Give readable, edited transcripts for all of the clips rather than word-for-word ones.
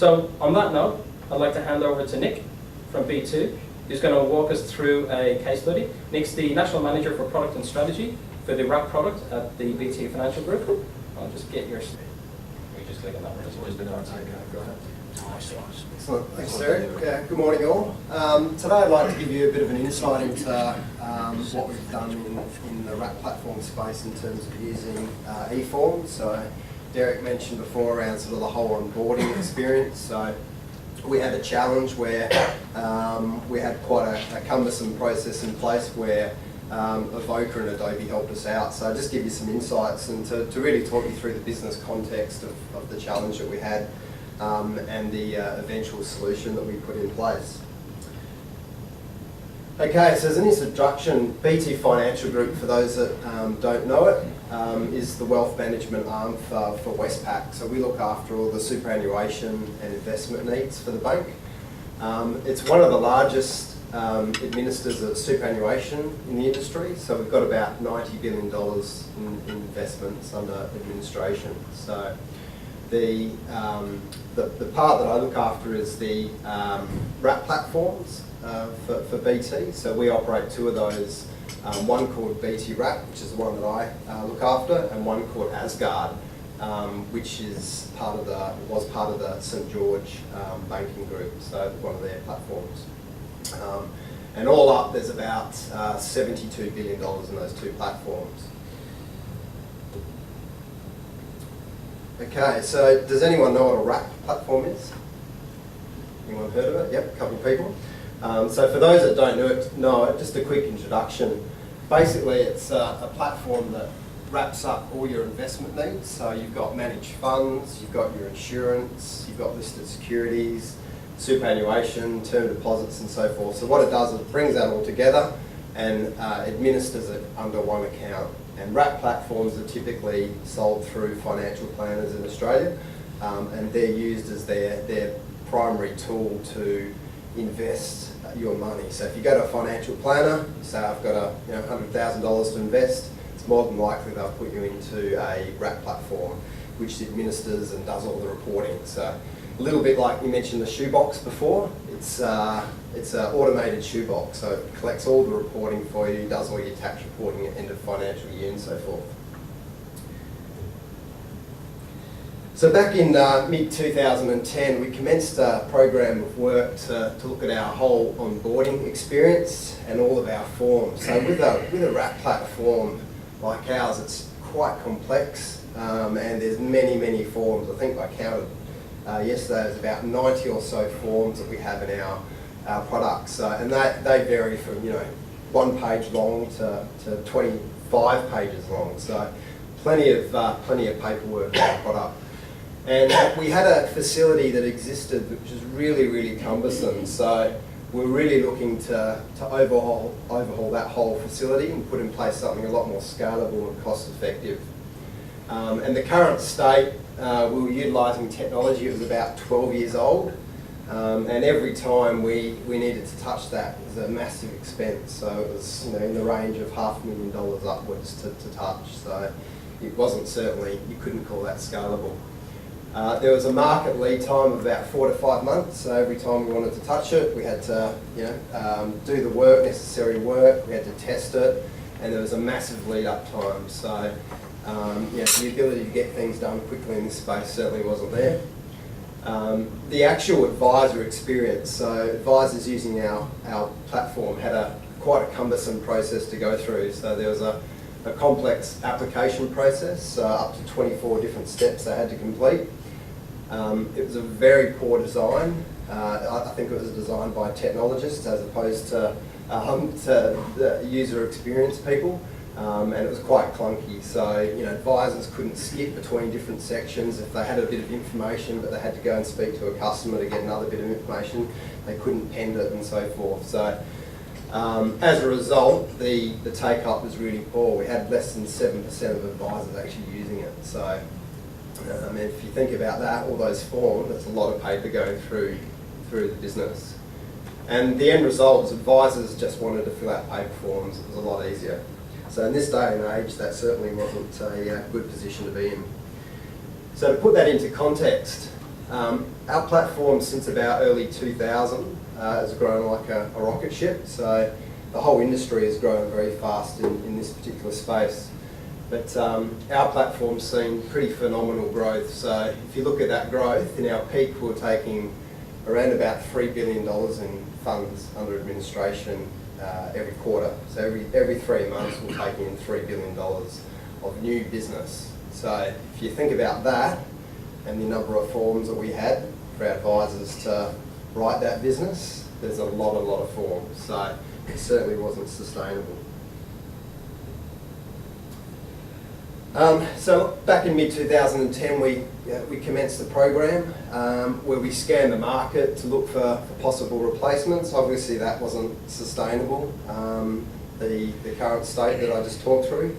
So on that note, I'd like to hand over to Nick from B2, who's going to walk us through a case study. Nick's the National Manager for Product and Strategy for the wrap product at the BT Financial Group. I'll just get your... We just click on that one. It's always been on. Go ahead. Excellent. Thanks, Derek. Good morning, all. Today I'd like to give you a bit of an insight into what we've done in the wrap platform space in terms of using eForms. So Derek mentioned before around sort of the whole onboarding experience. So we had a challenge where we had quite a cumbersome process in place where Avoka and Adobe helped us out. So I'll just give you some insights and to really talk you through the business context of the challenge that we had and the eventual solution that we put in place. Okay, so as an introduction, BT Financial Group, for those that don't know it, is the wealth management arm for Westpac. So we look after all the superannuation and investment needs for the bank. It's one of the largest administrators of superannuation in the industry. So we've got about $90 billion in investments under administration. So the part that I look after is the wrap platforms for BT. So we operate two of those, one called BT Wrap, which is the one that I look after, and one called Asgard, which is was part of the St George banking group, so one of their platforms. And all up, there's about $72 billion in those two platforms. Okay, so does anyone know what a wrap platform is? Anyone heard of it? Yep, a couple of people. So for those that don't know it, just a quick introduction. Basically, it's a platform that wraps up all your investment needs. So you've got managed funds, you've got your insurance, you've got listed securities, superannuation, term deposits and so forth. So what it does is it brings that all together and administers it under one account. And wrap platforms are typically sold through financial planners in Australia, and they're used as their primary tool to invest your money. So if you go to a financial planner, you say I've got $100,000 to invest, it's more than likely they'll put you into a wrap platform which administers and does all the reporting. So a little bit like you mentioned the shoebox before, it's an automated shoebox, so it collects all the reporting for you, does all your tax reporting at end of financial year and so forth. So back in mid-2010, we commenced a program of work to look at our whole onboarding experience and all of our forms. So with a wrap platform like ours, it's quite complex and there's many forms. I think I counted yesterday, there's about 90 or so forms that we have in our products, and they vary from 1 page long to 25 pages long. So plenty of paperwork in our product. And we had a facility that existed which was really cumbersome. So we're really looking to overhaul that whole facility and put in place something a lot more scalable and cost effective. And the current state, we were utilising technology. It was about 12 years old, and every time we needed to touch that, it was a massive expense. So it was in the range of $500,000 upwards to touch. So it wasn't certainly, you couldn't call that scalable. There was a market lead time of about 4 to 5 months. So every time we wanted to touch it, we had to do the necessary work. We had to test it, and there was a massive lead up time. So the ability to get things done quickly in this space certainly wasn't there. The actual advisor experience, so advisors using our platform had quite a cumbersome process to go through. So there was a complex application process, up to 24 different steps they had to complete. It was a very poor design. I think it was designed by technologists as opposed to the user experience people. And it was quite clunky, so advisors couldn't skip between different sections. If they had a bit of information but they had to go and speak to a customer to get another bit of information, they couldn't pend it and so forth. So as a result, the take-up was really poor. We had less than 7% of advisors actually using it. So if you think about that, all those forms, that's a lot of paper going through the business. And the end result was advisors just wanted to fill out paper forms. It was a lot easier. So in this day and age, that certainly wasn't a good position to be in. So to put that into context, Our platform since about early 2000 has grown like a rocket ship, so the whole industry has grown very fast in this particular space. But our platform's seen pretty phenomenal growth. So if you look at that growth, in our peak we're taking around about $3 billion in funds under administration every quarter. So every 3 months we're taking in $3 billion of new business. So if you think about that and the number of forms that we had for our advisors to write that business, there's a lot of forms. So it certainly wasn't sustainable. So back in mid-2010 we commenced the program where we scanned the market to look for possible replacements. Obviously that wasn't sustainable, the current state that I just talked through.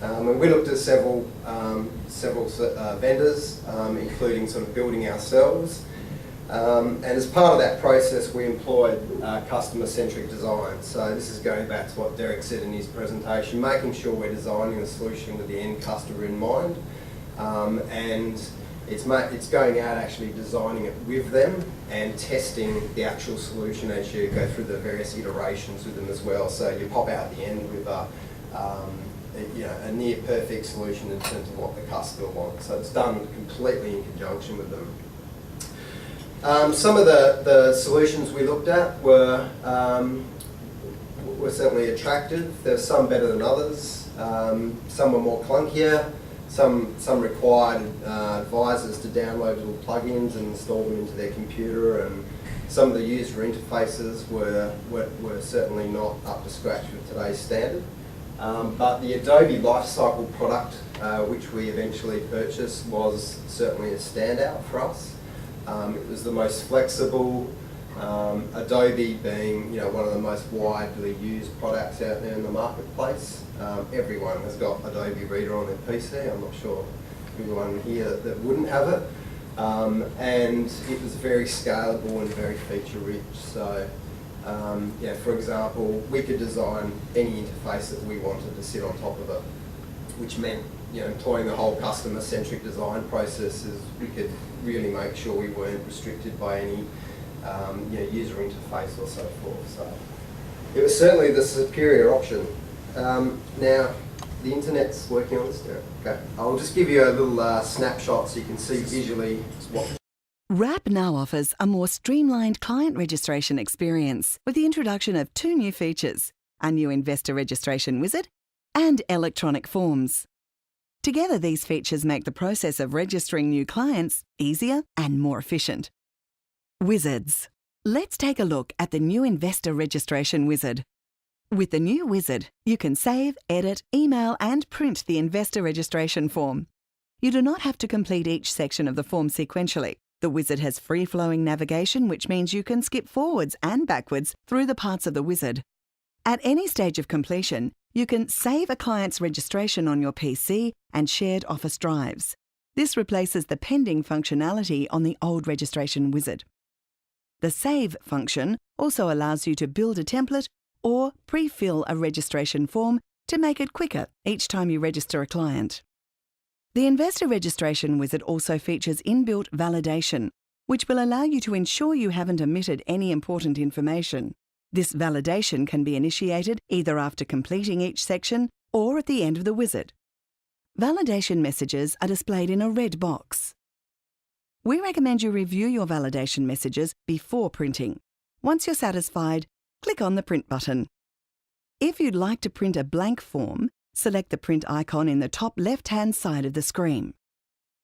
And we looked at several vendors, including sort of building ourselves. And as part of that process, we employed customer-centric design. So this is going back to what Derek said in his presentation, making sure we're designing a solution with the end customer in mind. And it's going out actually designing it with them and testing the actual solution as you go through the various iterations with them as well. So you pop out the end with a near perfect solution in terms of what the customer wants. So it's done completely in conjunction with them. Some of the solutions we looked at were certainly attractive. There were some better than others. Some were more clunkier. Some required advisors to download little plugins and install them into their computer, and some of the user interfaces were certainly not up to scratch with today's standard. But the Adobe Lifecycle product, which we eventually purchased, was certainly a standout for us. It was the most flexible, Adobe being one of the most widely used products out there in the marketplace. Everyone has got Adobe Reader on their PC. I'm not sure anyone here that wouldn't have it. And it was very scalable and very feature rich. So for example, we could design any interface that we wanted to sit on top of it, which meant employing the whole customer-centric design processes. We could really make sure we weren't restricted by any user interface or so forth. So it was certainly the superior option. Now, the internet's working on this now. Okay, I'll just give you a little snapshot so you can see visually what. Wrap now offers a more streamlined client registration experience with the introduction of 2 new features, a new investor registration wizard and electronic forms. Together, these features make the process of registering new clients easier and more efficient. Wizards. Let's take a look at the new investor registration wizard. With the new wizard, you can save, edit, email and print the investor registration form. You do not have to complete each section of the form sequentially. The wizard has free-flowing navigation, which means you can skip forwards and backwards through the parts of the wizard. At any stage of completion, you can save a client's registration on your PC and shared Office drives. This replaces the pending functionality on the old registration wizard. The Save function also allows you to build a template or pre-fill a registration form to make it quicker each time you register a client. The Investor Registration Wizard also features inbuilt validation, which will allow you to ensure you haven't omitted any important information. This validation can be initiated either after completing each section or at the end of the wizard. Validation messages are displayed in a red box. We recommend you review your validation messages before printing. Once you're satisfied, click on the Print button. If you'd like to print a blank form, select the print icon in the top left-hand side of the screen.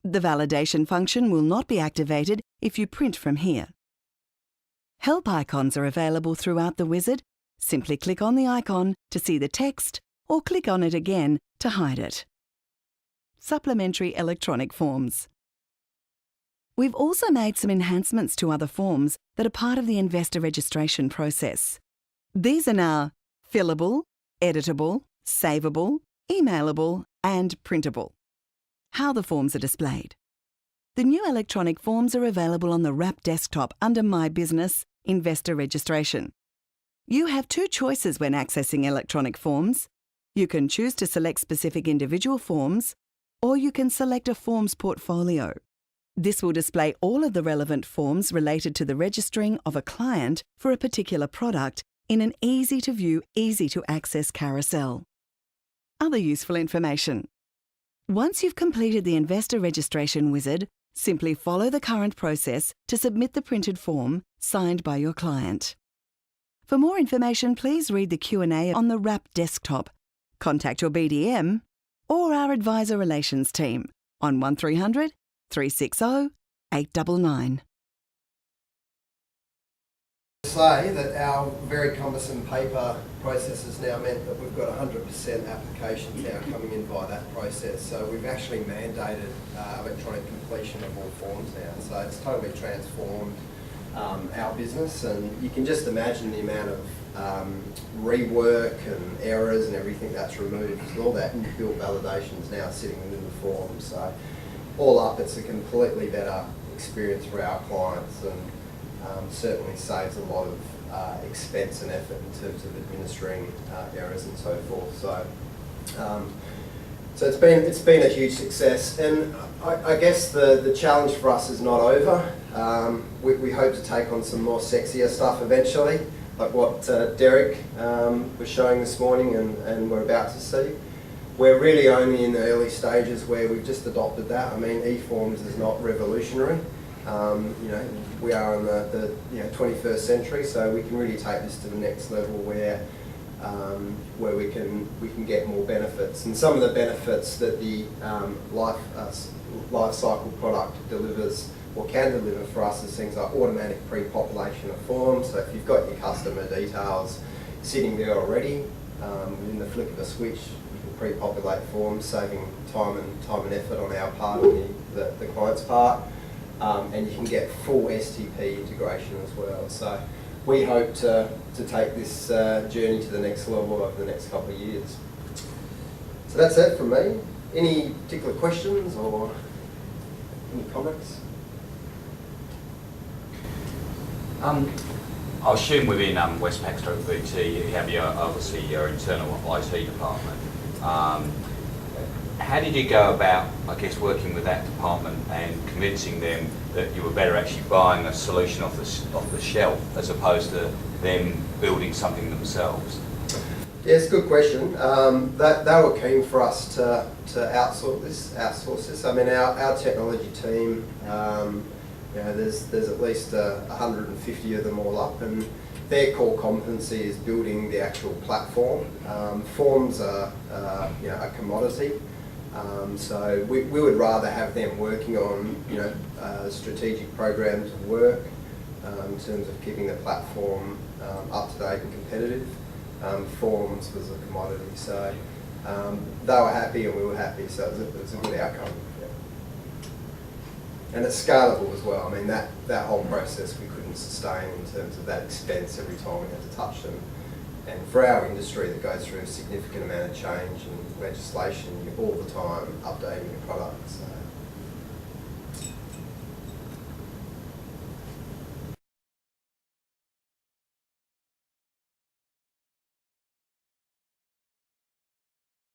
The validation function will not be activated if you print from here. Help icons are available throughout the wizard. Simply click on the icon to see the text or click on it again to hide it. Supplementary electronic forms. We've also made some enhancements to other forms that are part of the investor registration process. These are now fillable, editable, savable, emailable, and printable. How the forms are displayed. The new electronic forms are available on the Wrap desktop under My Business, Investor Registration. You have 2 choices when accessing electronic forms. You can choose to select specific individual forms, or you can select a forms portfolio. This will display all of the relevant forms related to the registering of a client for a particular product in an easy-to-view, easy-to-access carousel. Other useful information. Once you've completed the investor registration wizard, simply follow the current process to submit the printed form signed by your client. For more information, please read the Q&A on the WRAP desktop, contact your BDM or our advisor relations team on 1300 360 899. Say that our very cumbersome paper process has now meant that we've got 100% applications now coming in via that process. So we've actually mandated electronic completion of all forms now. So it's totally transformed our business, and you can just imagine the amount of rework and errors and everything that's removed. So all that inbuilt validation is now sitting within the form. So all up, it's a completely better experience for our clients, and certainly saves a lot of expense and effort in terms of administering errors and so forth. So it's been a huge success, and I guess the challenge for us is not over. We hope to take on some more sexier stuff eventually, like what Derek was showing this morning and we're about to see. We're really only in the early stages where we've just adopted that. I mean, e-forms is not revolutionary. We are in the 21st century, so we can really take this to the next level where we can get more benefits. And some of the benefits that the life cycle product delivers or can deliver for us is things like automatic pre-population of forms. So if you've got your customer details sitting there already, within the flick of a switch, you can pre-populate forms, saving time and effort on our part, on the client's part. And you can get full STP integration as well. So we hope to take this journey to the next level over the next couple of years. So that's it from me. Any particular questions or any comments? I assume within Westpac Stroke BT you have obviously your internal IT department. How did you go about, I guess, working with that department and convincing them that you were better actually buying a solution off the shelf as opposed to them building something themselves? Yeah, it's a good question. They were keen for us to outsource this. I mean, our technology team, there's at least 150 of them all up, and their core competency is building the actual platform. Forms are a commodity. So we would rather have them working on strategic programs of work in terms of keeping the platform up to date and competitive. Forms was a commodity, so they were happy and we were happy, so it was a good outcome. Yeah. And it's scalable as well. I mean, that whole process we couldn't sustain in terms of that expense every time we had to touch them. And for our industry that goes through a significant amount of change and legislation all the time, updating your product. So